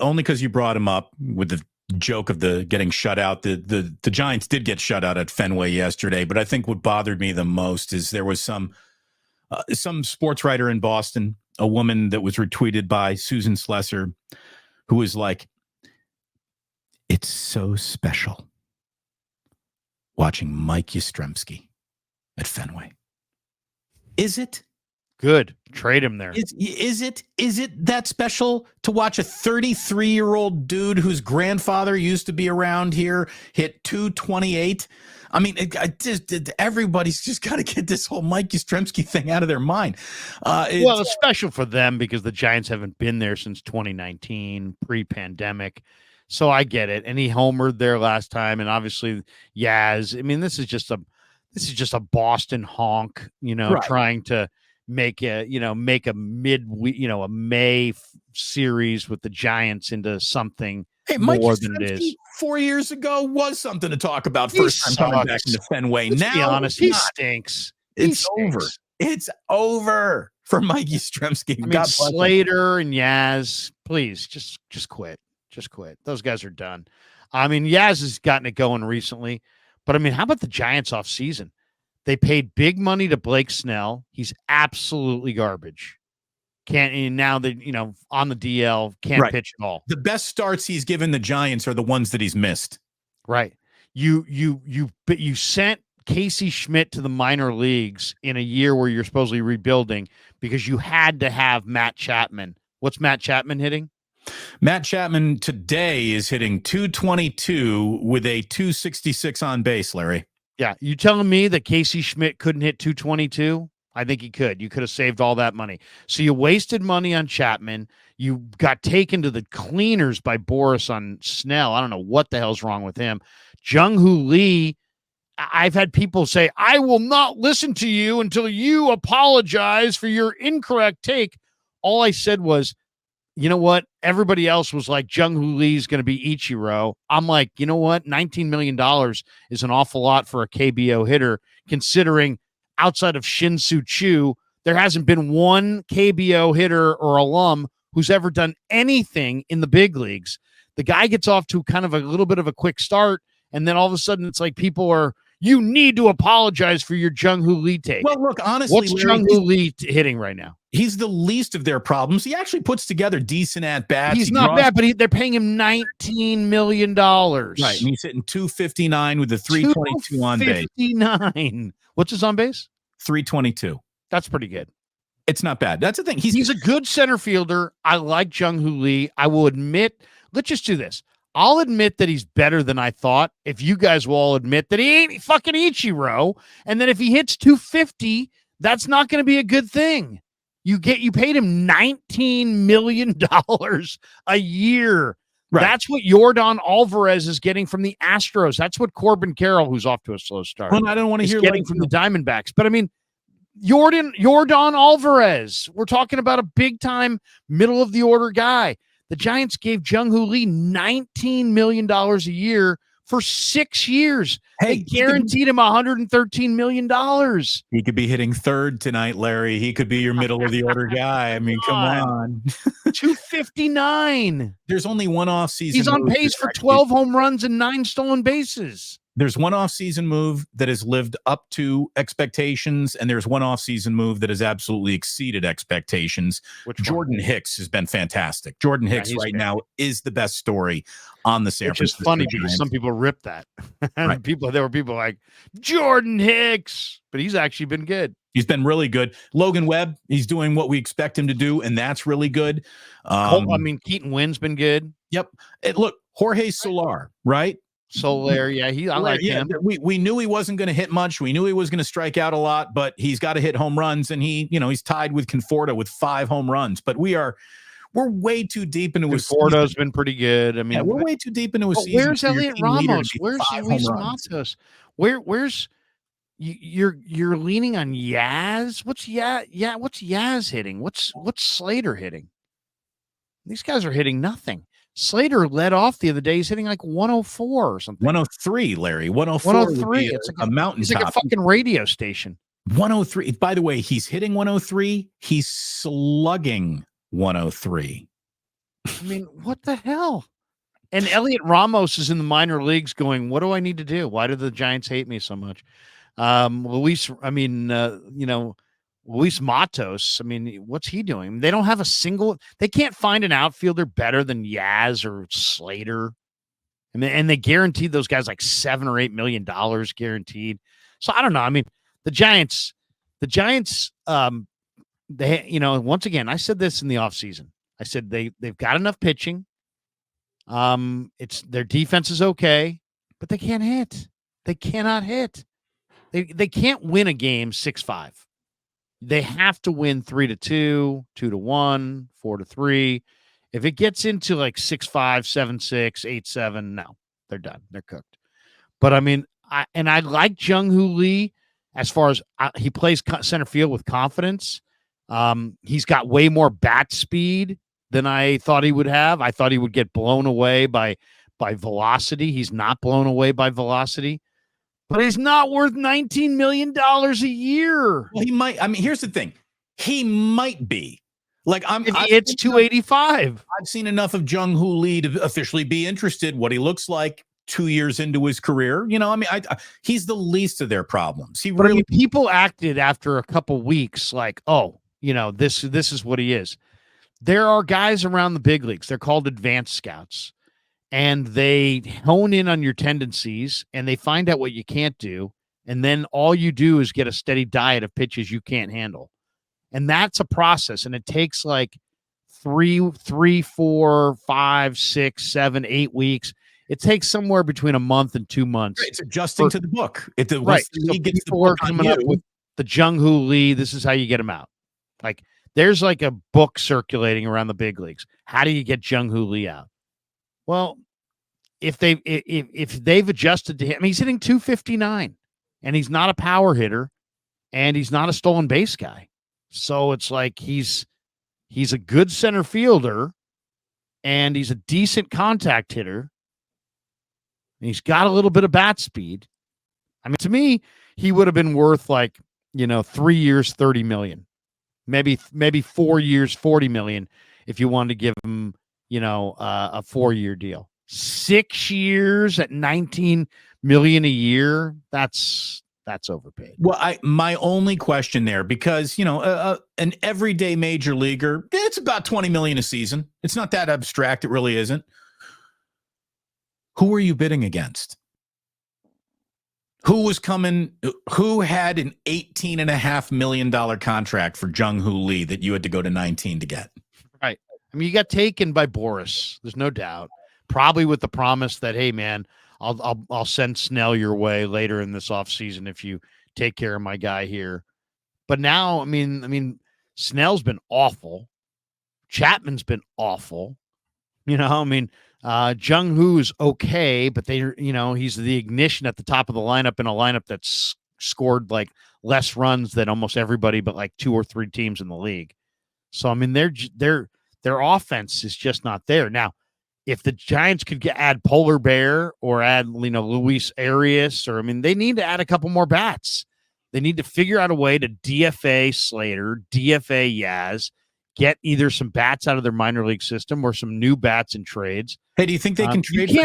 Only because you brought him up with the joke of the getting shut out. The Giants did get shut out at Fenway yesterday, but I think what bothered me the most is there was some sports writer in Boston, a woman that was retweeted by Susan Slesser, who was like, "It's so special watching Mike Yastrzemski at Fenway." Is it? Good. Trade him there. Is it that special to watch a 33-year-old dude whose grandfather used to be around here hit 228? I mean, everybody's just got to get this whole Mike Yastrzemski thing out of their mind. It's special for them because the Giants haven't been there since 2019, pre-pandemic. So I get it. And he homered there last time. And obviously, Yaz. I mean, this is just a Boston honk, right, trying to make a May series with the Giants into something more than it is. 4 years ago was something to talk about. First time coming back into Fenway. Let's now, be honest, he stinks. It's over. It's over for Mike Yastrzemski. I mean, Slater and Yaz, please just quit. Just quit. Those guys are done. I mean, Yaz has gotten it going recently, but I mean, how about the Giants off season? They paid big money to Blake Snell. He's absolutely garbage. Now that on the DL, can't pitch at all. The best starts he's given the Giants are the ones that he's missed. Right. You sent Casey Schmidt to the minor leagues in a year where you're supposedly rebuilding because you had to have Matt Chapman. What's Matt Chapman hitting? Matt Chapman today is hitting 222 with a 266 on base, Larry. Yeah, you telling me that Casey Schmidt couldn't hit 222? I think he could. You could have saved all that money. So you wasted money on Chapman. You got taken to the cleaners by Boris on Snell. I don't know what the hell's wrong with him. Jung Hoo Lee, I've had people say, I will not listen to you until you apologize for your incorrect take. All I said was, you know what? Everybody else was like, Jung Hoo Lee is going to be Ichiro. I'm like, you know what? $19 million is an awful lot for a KBO hitter, considering outside of Shin-Soo Choo, there hasn't been one KBO hitter or alum who's ever done anything in the big leagues. The guy gets off to kind of a little bit of a quick start, and then all of a sudden it's like you need to apologize for your Jung Hoo Lee take. Well, look, honestly, what's Jung Hoo Lee hitting right now? He's the least of their problems. He actually puts together decent at-bats. He's not bad, but they're paying him $19 million. Right, and he's hitting 259 with the 322 on base. 259. What's his on base? 322. That's pretty good. It's not bad. That's the thing. He's a good center fielder. I like Jung Hoo Lee. I will admit, let's just do this. I'll admit that he's better than I thought. If you guys will all admit that he ain't fucking Ichiro, and then if he hits 250, that's not going to be a good thing. You paid him $19 million a year. Right. That's what Yordan Alvarez is getting from the Astros. That's what Corbin Carroll, who's off to a slow start, I don't want to hear getting from the Diamondbacks. But I mean, Yordan Alvarez, we're talking about a big time middle of the order guy. The Giants gave Jung Hoo Lee $19 million a year for 6 years. They guaranteed him $113 million. He could be hitting third tonight, Larry. He could be your middle of the order guy. I mean, come on. 259. There's only one offseason. He's on pace for 12 home runs and 9 stolen bases. There's one offseason move that has lived up to expectations, and there's one offseason move that has absolutely exceeded expectations. Jordan Hicks has been fantastic. Jordan Hicks now is the best story on the San Francisco Giants. Which is funny Giants. because some people ripped that. Right. There were people like, Jordan Hicks, but he's actually been good. He's been really good. Logan Webb, he's doing what we expect him to do, and that's really good. Keaton Wynn's been good. Yep. Look, Jorge Soler, right? Soler, yeah, I like him. We knew he wasn't going to hit much. We knew he was going to strike out a lot, but he's got to hit home runs, and he's tied with Conforto with 5 home runs. But we're way too deep into his season. Conforto's been pretty good. I mean, we're way too deep into his season. Where's Elliot Ramos? Where's Luis Matos? Where's you're leaning on Yaz? What's Yaz hitting? What's Slater hitting? These guys are hitting nothing. Slater led off the other day. He's hitting like 104 or something. 103, Larry. 104. 103. It's like a mountain. It's like a fucking radio station. 103. By the way, he's hitting 103. He's slugging 103. I mean, what the hell? And Elliot Ramos is in the minor leagues going, what do I need to do? Why do the Giants hate me so much? Luis Matos. I mean, what's he doing? They don't have they can't find an outfielder better than Yaz or Slater. And they guaranteed those guys like $7 or $8 million guaranteed. So I don't know. I mean, the Giants, once again, I said this in the offseason. I said they've got enough pitching. It's their defense is okay, but they can't hit. They cannot hit. They can't win a game 6-5. They have to win 3-2, 2-1, 4-3. If it gets into like 6-5, 7-6, 8-7, no, they're done. They're cooked. But I mean, I like Jung Hoo Lee as far as he plays center field with confidence. He's got way more bat speed than I thought he would have. I thought he would get blown away by velocity. He's not blown away by velocity, but he's not worth $19 million a year. Well, he might. I mean, here's the thing. He might be. Like it's 285. I've seen enough of Jung Hoo Lee to officially be interested. What he looks like 2 years into his career, I mean, he's the least of their problems. People acted after a couple weeks like, oh, this is what he is. There are guys around the big leagues. They're called advanced scouts, and they hone in on your tendencies and they find out what you can't do. And then all you do is get a steady diet of pitches you can't handle. And that's a process. And it takes like 3, 4, 5, 6, 7, 8 weeks. It takes somewhere between a month and 2 months. It's adjusting to the book. Right. So people are coming up with the Jung Hoo Lee. This is how you get him out. Like, there's like a book circulating around the big leagues. How do you get Jung Hoo Lee out? Well, if they've adjusted to him, I mean, he's hitting 259, and he's not a power hitter, and he's not a stolen base guy. So it's like he's a good center fielder, and he's a decent contact hitter. And he's got a little bit of bat speed. I mean, to me, he would have been worth like 3 years, $30 million. Maybe 4 years, $40 million if you wanted to give him, a 4-year deal. 6 years at $19 million a year, that's overpaid. Well, my only question there, because an everyday major leaguer, it's about $20 million a season. It's not that abstract. It really isn't. Who are you bidding against? Who was coming? Who had an $18.5 million contract for Jung Hoo Lee that you had to go to 19 to get? Right. I mean, you got taken by Boris. There's no doubt. Probably with the promise that, hey, man, I'll send Snell your way later in this offseason if you take care of my guy here. But now, I mean, Snell's been awful. Chapman's been awful. Jung Hoo's okay, but he's the ignition at the top of the lineup in a lineup that's scored like less runs than almost everybody, but like 2 or 3 teams in the league. So, I mean, their offense is just not there. Now, if the Giants could add Polar Bear or add, Luis Arias, they need to add a couple more bats. They need to figure out a way to DFA Slater, DFA Yaz, get either some bats out of their minor league system or some new bats in trades. Hey, do you think they can trade? You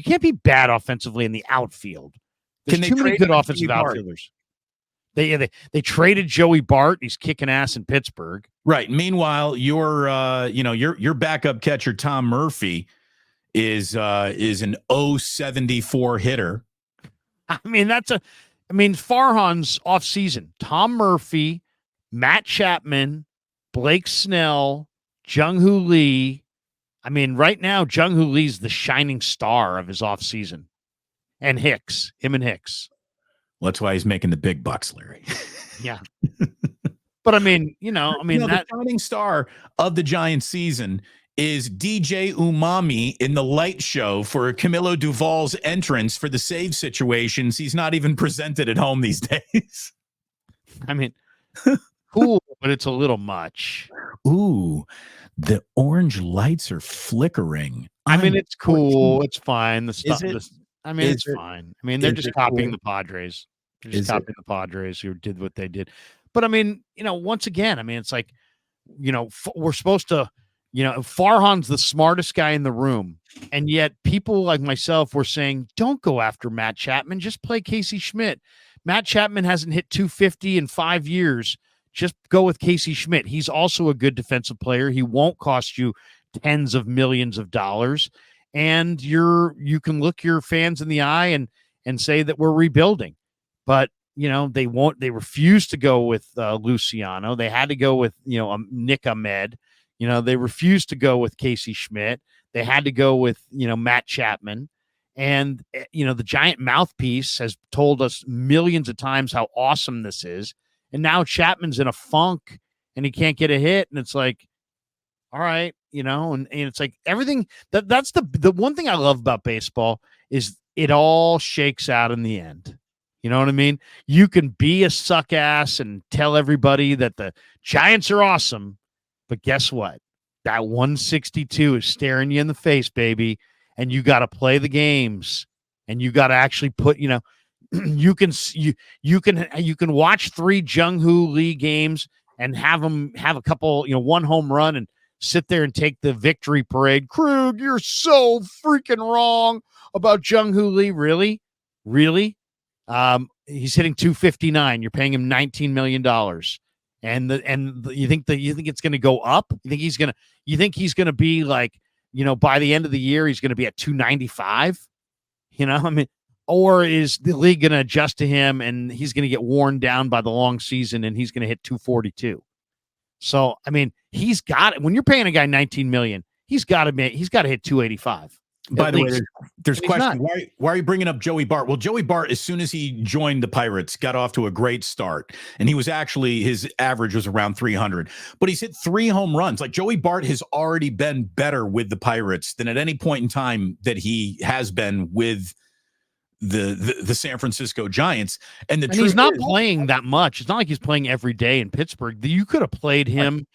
can't be bad offensively in the outfield. There's too many good offensive outfielders. They traded Joey Bart. He's kicking ass in Pittsburgh. Right. Meanwhile, your backup catcher Tom Murphy is an 074 hitter. Farhan's off season. Tom Murphy, Matt Chapman, Blake Snell, Jung Hoo Lee. Right now, Jung Hoo Lee's the shining star of his offseason. And Hicks. Well, that's why he's making the big bucks, Larry. Yeah. But the shining star of the Giants season is DJ Umami in the light show for Camilo Duvall's entrance for the save situations. He's not even presented at home these days. Cool, but it's a little much. Ooh, the orange lights are flickering. It's cool. It's fine. The stuff. It's fine. They're just copying the Padres. They're just copying the Padres who did what they did. But once again, it's like, we're supposed to Farhan's the smartest guy in the room. And yet people like myself were saying, don't go after Matt Chapman. Just play Casey Schmidt. Matt Chapman hasn't hit 250 in 5 years. Just go with Casey Schmidt. He's also a good defensive player. He won't cost you tens of millions of dollars. And you can look your fans in the eye and say that we're rebuilding. But they won't. They refuse to go with Luciano. They had to go with Nick Ahmed. They refused to go with Casey Schmidt. They had to go with Matt Chapman. And the giant mouthpiece has told us millions of times how awesome this is. And now Chapman's in a funk and he can't get a hit. And it's like, all right, and it's like everything that's the one thing I love about baseball is it all shakes out in the end. You know what I mean? You can be a suck ass and tell everybody that the Giants are awesome, but guess what? That 162 is staring you in the face, baby, and you got to play the games, and you got to actually put, you can watch 3 Jung Hoo Lee games and have them have a couple, one home run and sit there and take the victory parade. Krug, you're so freaking wrong about Jung Hoo Lee. Really? Really? He's hitting 259. You're paying him $19 million. You think it's going to go up? You think he's going to be like, by the end of the year, he's going to be at 295, or is the league going to adjust to him and he's going to get worn down by the long season and he's going to hit 242? So, he's got it. When you're paying a guy $19 million, he's got to hit 285. By the way, there's question. Why are you bringing up Joey Bart? Well, Joey Bart, as soon as he joined the Pirates, got off to a great start. And he was actually, his average was around 300. But he's hit 3 home runs. Like, Joey Bart has already been better with the Pirates than at any point in time that he has been with the San Francisco Giants. And he's not playing that much. It's not like he's playing every day in Pittsburgh. You could have played him.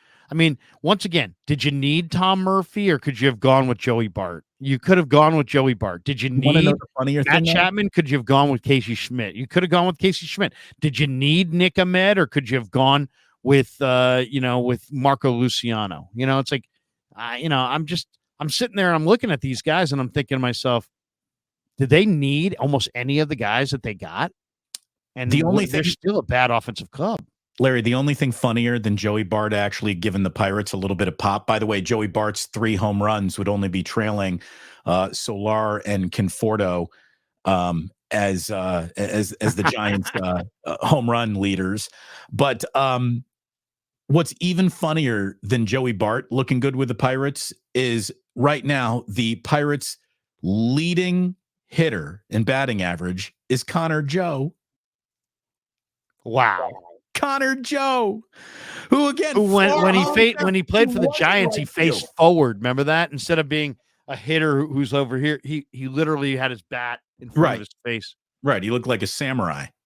Once again, did you need Tom Murphy or could you have gone with Joey Bart? You could have gone with Joey Bart. Did you need Matt Chapman? Could you have gone with Casey Schmidt? You could have gone with Casey Schmidt. Did you need Nick Ahmed or could you have gone with with Marco Luciano? It's like, I'm sitting there and I'm looking at these guys and I'm thinking to myself, did they need almost any of the guys that they got? And they're still a bad offensive club. Larry, the only thing funnier than Joey Bart actually giving the Pirates a little bit of pop, by the way, Joey Bart's 3 home runs would only be trailing Solar and Conforto as the Giants home run leaders. But what's even funnier than Joey Bart looking good with the Pirates is right now the Pirates' leading hitter in batting average is Connor Joe. Wow. Connor Joe, who again, when he played for the Giants, he faced forward. Remember that? Instead of being a hitter who's over here, he literally had his bat in front of his face. Right. He looked like a samurai.